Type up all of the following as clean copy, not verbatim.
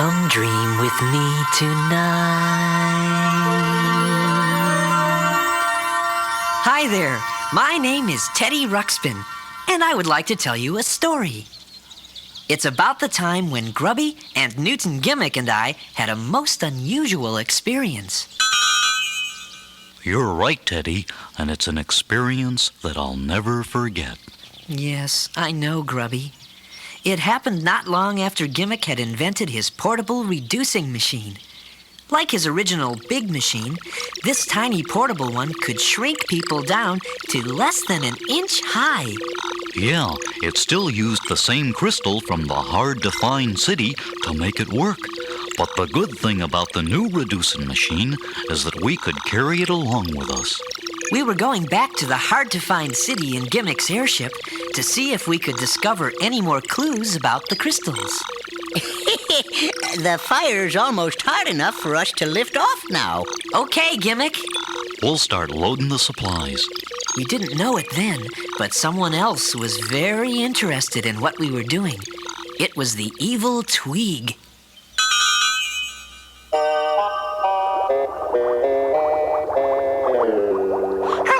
Come dream with me tonight. Hi there, my name is Teddy Ruxpin, and I would like to tell you a story. It's about the time when Grubby and Newton Gimmick and I had a most unusual experience. You're right, Teddy, and it's an experience that I'll never forget. Yes, I know, Grubby. It happened not long after Gimmick had invented his portable reducing machine. Like his original big machine, this tiny portable one could shrink people down to less than an inch high. Yeah, it still used the same crystal from the hard-to-find city to make it work. But the good thing about the new reducing machine is that we could carry it along with us. We were going back to the hard-to-find city in Gimmick's airship to see if we could discover any more clues about the crystals. The fire's almost hot enough for us to lift off now. Okay, Gimmick. We'll start loading the supplies. We didn't know it then, but someone else was very interested in what we were doing. It was the evil Tweeg.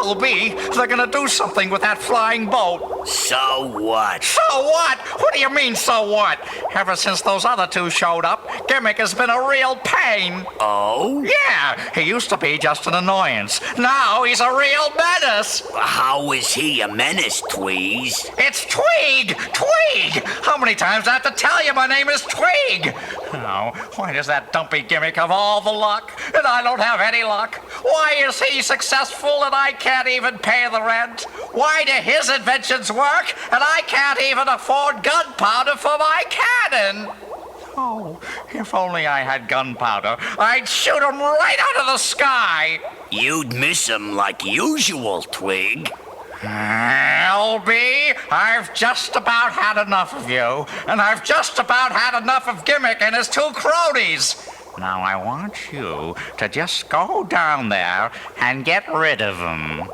LB, they're gonna do something with that flying boat. So what? So what? What do you mean, so what? Ever since those other two showed up, Gimmick has been a real pain. Oh? Yeah, he used to be just an annoyance. Now he's a real menace. How is he a menace, Tweez? It's Tweeg! Tweeg! How many times do I have to tell you my name is Tweeg? Oh, why does that dumpy Gimmick have all the luck, and I don't have any luck? Why is he successful and I can't even pay the rent? Why do his inventions work and I can't even afford gunpowder for my cannon? Oh, if only I had gunpowder, I'd shoot him right out of the sky. You'd miss him like usual, Twig. LB, I've just about had enough of you, and I've just about had enough of Gimmick and his two cronies. Now I want you to just go down there and get rid of them.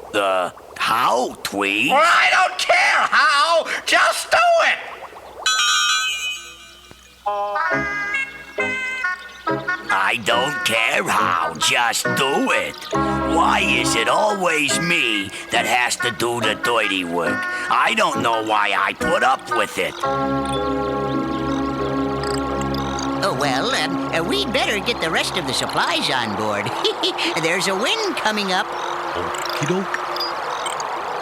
How, Twig? Well, I don't care how, just do it! I don't care how, just do it. Why is it always me that has to do the dirty work? I don't know why I put up with it. Oh, well, we'd better get the rest of the supplies on board. There's a wind coming up. Okie doke.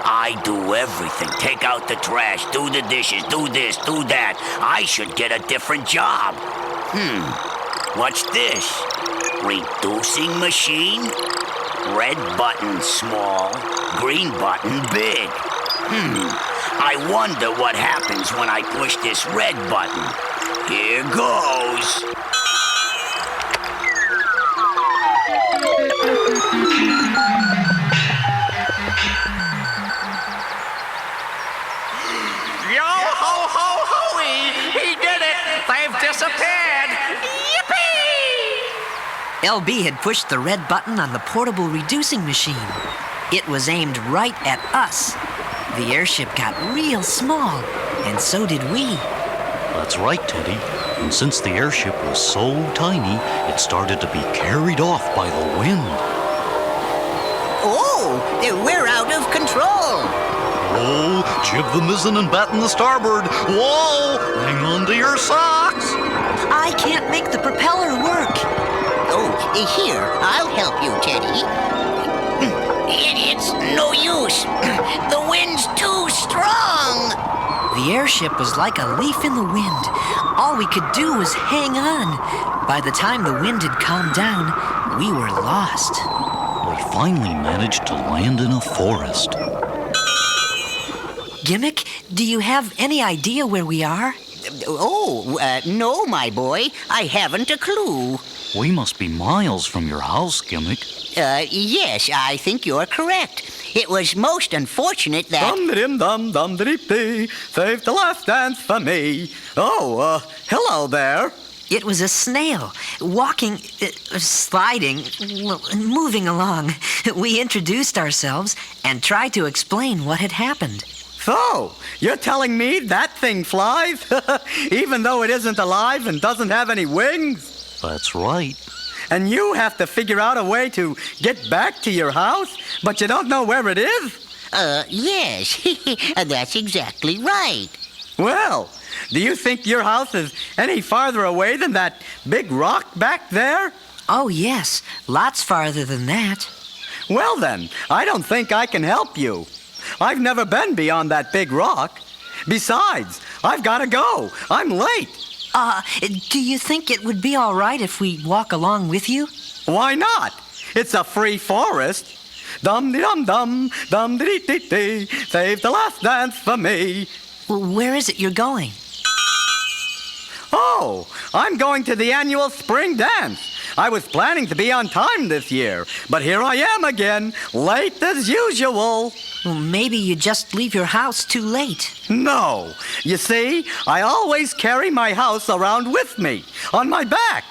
I do everything. Take out the trash, do the dishes, do this, do that. I should get a different job. What's this? Reducing machine? Red button small, green button big. I wonder what happens when I push this red button. Here goes. Yo ho ho hoey! He did it! They've disappeared! Yippee! LB had pushed the red button on the portable reducing machine. It was aimed right at us. The airship got real small, and so did we. That's right, Teddy. And since the airship was so tiny, it started to be carried off by the wind. Oh, we're out of control. Whoa, jib the mizzen and batten the starboard. Whoa, hang on to your socks. I can't make the propeller work. Oh, here, I'll help you, Teddy. It's no use. The wind's too strong. The airship was like a leaf in the wind. All we could do was hang on. By the time the wind had calmed down, we were lost. We finally managed to land in a forest. Gimmick, do you have any idea where we are? Oh, no, my boy. I haven't a clue. We must be miles from your house, Gimmick. Yes, I think you're correct. It was most unfortunate that... Dum-dum-dum-dum-dee-dee. Save the last dance for me. Oh, hello there. It was a snail, walking, sliding, moving along. We introduced ourselves and tried to explain what had happened. So, you're telling me that that thing flies, even though it isn't alive and doesn't have any wings. That's right. And you have to figure out a way to get back to your house, but you don't know where it is? Yes. That's exactly right. Well, do you think your house is any farther away than that big rock back there? Oh, yes, lots farther than that. Well then, I don't think I can help you. I've never been beyond that big rock. Besides, I've got to go. I'm late. Do you think it would be all right if we walk along with you? Why not? It's a free forest. Dum-de-dum-dum, dum-de-dee-dee-dee, save the last dance for me. Well, where is it you're going? Oh, I'm going to the annual spring dance. I was planning to be on time this year, but here I am again, late as usual. Well, maybe you just leave your house too late. No. You see, I always carry my house around with me, on my back.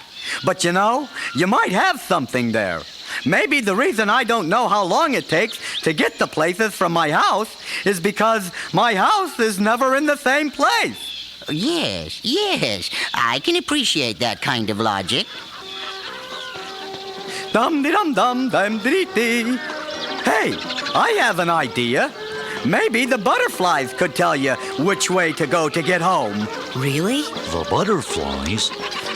But you know, you might have something there. Maybe the reason I don't know how long it takes to get to places from my house is because my house is never in the same place. Yes. I can appreciate that kind of logic. Dum-de-dum-dum, dum-de-dee-dee. Hey, I have an idea. Maybe the butterflies could tell you which way to go to get home. Really? The butterflies?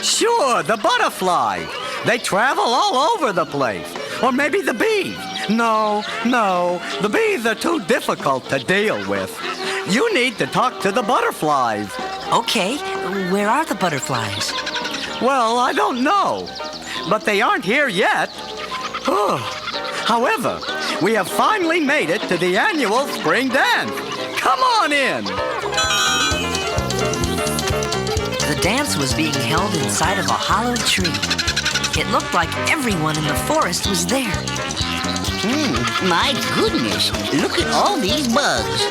Sure, the butterflies. They travel all over the place. Or maybe the bees. No, the bees are too difficult to deal with. You need to talk to the butterflies. Okay, where are the butterflies? Well, I don't know. But they aren't here yet. However, we have finally made it to the annual spring dance. Come on in. The dance was being held inside of a hollow tree. It looked like everyone in the forest was there. My goodness, look at all these bugs.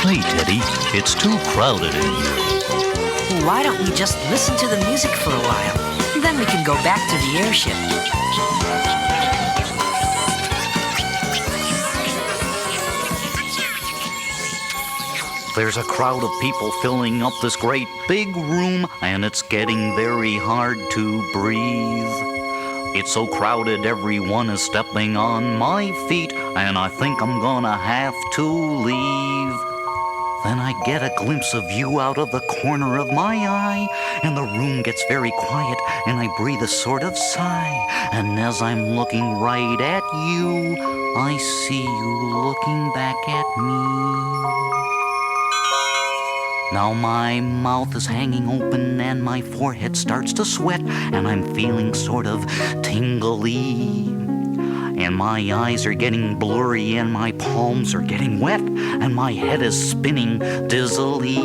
Hey, Teddy, it's too crowded in here. Why don't we just listen to the music for a while? Then we can go back to the airship. There's a crowd of people filling up this great big room, and it's getting very hard to breathe. It's so crowded, everyone is stepping on my feet, and I think I'm gonna have to leave. Then I get a glimpse of you out of the corner of my eye, and the room gets very quiet, and I breathe a sort of sigh. And as I'm looking right at you, I see you looking back at me. Now my mouth is hanging open and my forehead starts to sweat, and I'm feeling sort of tingly. And my eyes are getting blurry and my palms are getting wet, and my head is spinning dizzily.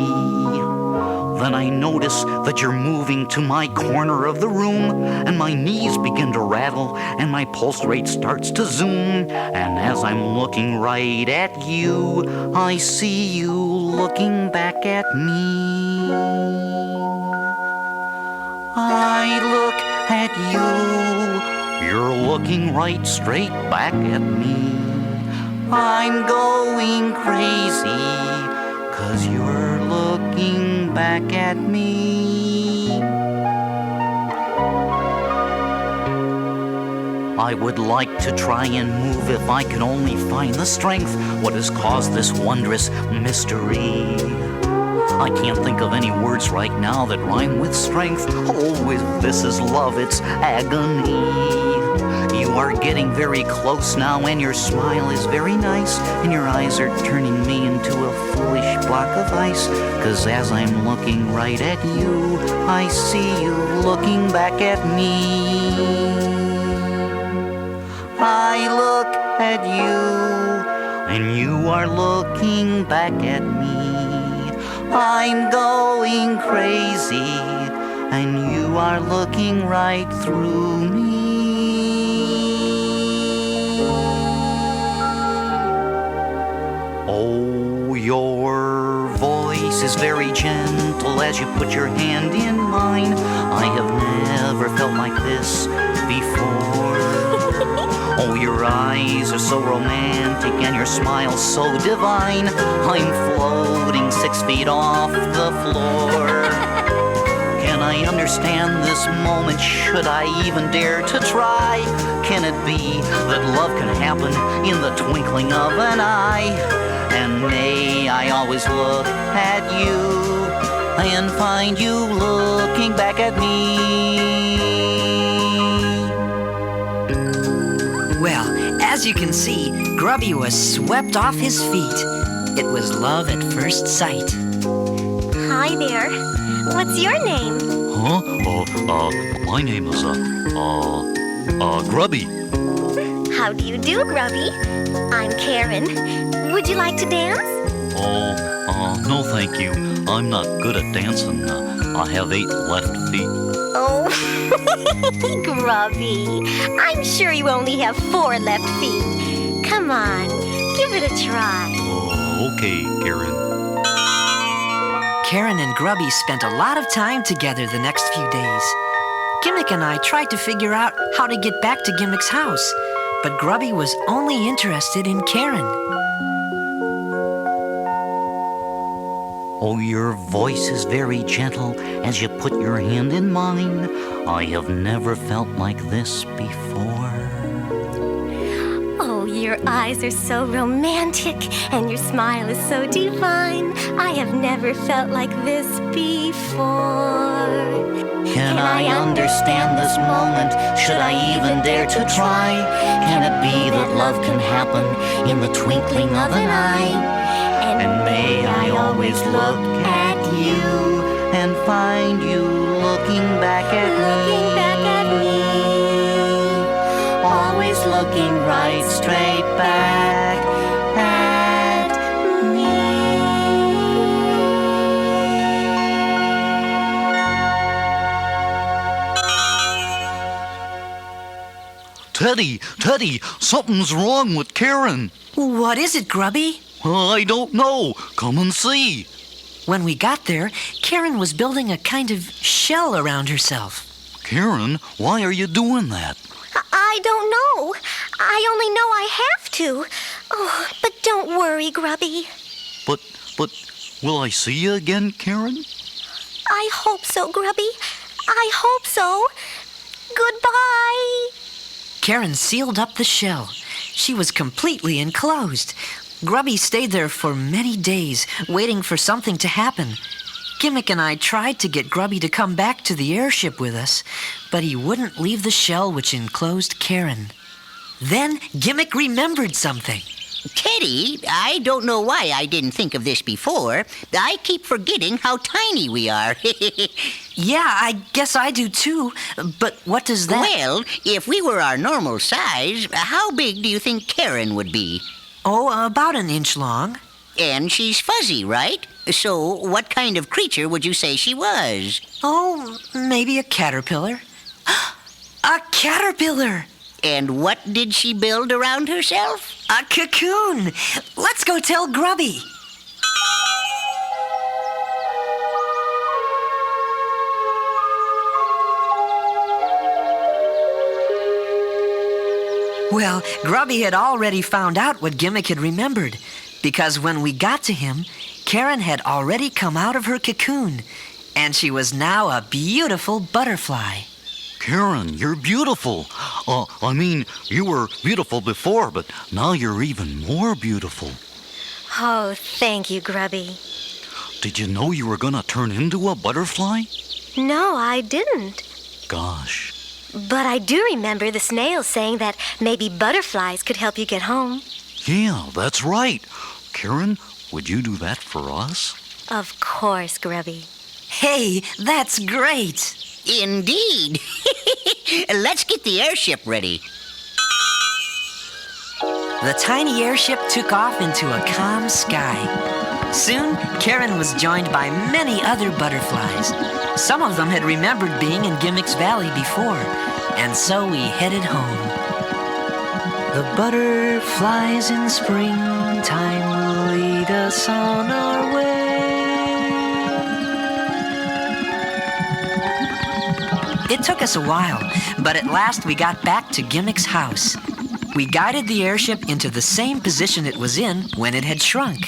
Then I notice that you're moving to my corner of the room, and my knees begin to rattle and my pulse rate starts to zoom. And as I'm looking right at you, I see you looking back at me. I look at you, you're looking right straight back at me. I'm going crazy, 'cause you're looking back at me. I would like to try and move if I could only find the strength. What has caused this wondrous mystery? I can't think of any words right now that rhyme with strength. Oh, if this is love, it's agony. You are getting very close now, and your smile is very nice, and your eyes are turning me into a foolish block of ice. 'Cause as I'm looking right at you, I see you looking back at me. I look at you, and you are looking back at me. I'm going crazy, and you are looking right through me. Oh, your voice is very gentle as you put your hand in mine. I have never felt like this before. Oh, your eyes are so romantic and your smile so divine. I'm floating 6 feet off the floor. Can I understand this moment? Should I even dare to try? Can it be that love can happen in the twinkling of an eye? And may I always look at you and find you looking back at me? Well, as you can see, Grubby was swept off his feet. It was love at first sight. Hi there. What's your name? Huh? My name is, Grubby. How do you do, Grubby? I'm Karen. Would you like to dance? No thank you. I'm not good at dancing. I have 8 left feet. Oh, Grubby. I'm sure you only have 4 left feet. Come on, give it a try. Oh, okay, Karen. Karen and Grubby spent a lot of time together the next few days. Gimmick and I tried to figure out how to get back to Gimmick's house, but Grubby was only interested in Karen. Oh, your voice is very gentle as you put your hand in mine. I have never felt like this before. Oh, your eyes are so romantic and your smile is so divine. I have never felt like this before. Can I understand this moment? Should I even dare to try? Can it be that love can happen in the twinkling of an eye? And may I always look at you and find you looking back at me. Always looking right straight back at me. Teddy, something's wrong with Karen. What is it, Grubby? I don't know. Come and see. When we got there, Karen was building a kind of shell around herself. Karen, why are you doing that? I don't know. I only know I have to. Oh, but don't worry, Grubby. But, will I see you again, Karen? I hope so, Grubby. I hope so. Goodbye. Karen sealed up the shell. She was completely enclosed. Grubby stayed there for many days, waiting for something to happen. Gimmick and I tried to get Grubby to come back to the airship with us, but he wouldn't leave the shell which enclosed Karen. Then Gimmick remembered something. Teddy, I don't know why I didn't think of this before. I keep forgetting how tiny we are. Yeah, I guess I do too, but what does that... Well, if we were our normal size, how big do you think Karen would be? Oh, about an inch long. And she's fuzzy, right? So what kind of creature would you say she was? Oh, maybe a caterpillar. A caterpillar! And what did she build around herself? A cocoon! Let's go tell Grubby. Well, Grubby had already found out what Gimmick had remembered, because when we got to him, Karen had already come out of her cocoon, and she was now a beautiful butterfly. Karen, you're beautiful. You were beautiful before, but now you're even more beautiful. Oh, thank you, Grubby. Did you know you were gonna turn into a butterfly? No, I didn't. Gosh. But I do remember the snail saying that maybe butterflies could help you get home. Yeah, that's right. Karen, would you do that for us? Of course, Grubby. Hey, that's great! Indeed. Let's get the airship ready. The tiny airship took off into a calm sky. Soon, Karen was joined by many other butterflies. Some of them had remembered being in Gimmick's Valley before, and so we headed home. The butterflies in springtime will lead us on our way. It took us a while, but at last we got back to Gimmick's house. We guided the airship into the same position it was in when it had shrunk.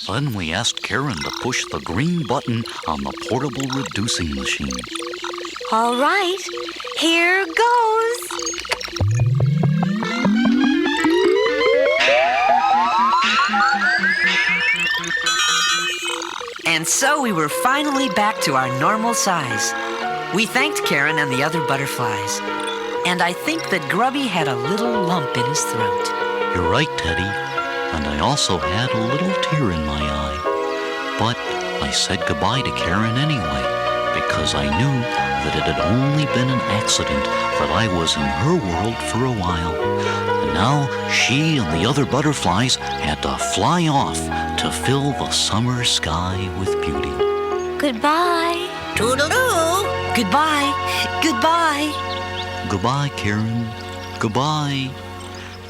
Then we asked Karen to push the green button on the portable reducing machine. All right, here goes. And so we were finally back to our normal size. We thanked Karen and the other butterflies. And I think that Grubby had a little lump in his throat. You're right, Teddy. And I also had a little tear in my eye. But I said goodbye to Karen anyway, because I knew that it had only been an accident that I was in her world for a while. And now she and the other butterflies had to fly off to fill the summer sky with beauty. Goodbye. Toodaloo! Goodbye. Goodbye. Goodbye, Karen. Goodbye.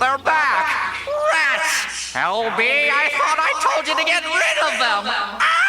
They're back! Rats! LB, I thought I told you to get rid of them!